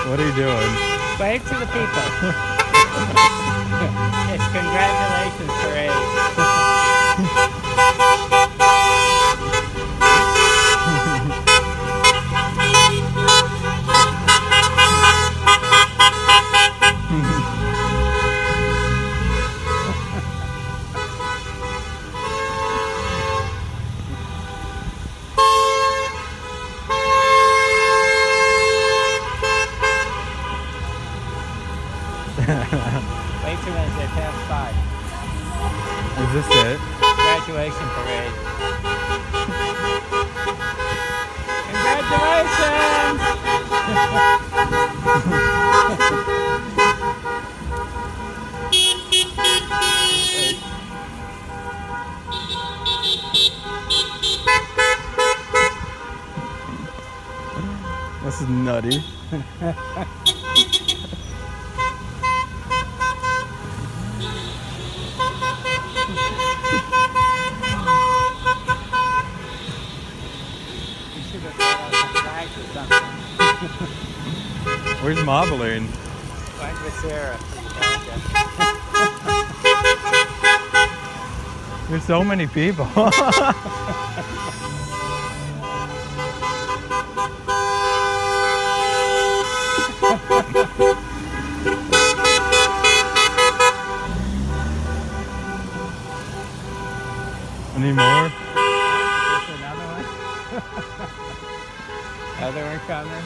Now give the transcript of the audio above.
What are you doing? Wave to the people. It's congratulations parade. Wait till they pass by. Is this it? Graduation parade. Congratulations! This is nutty. You should have brought out some flags or something. Where's Modeling? Flag with Sarah. There's so many people. Any more? There's another one. Another one coming.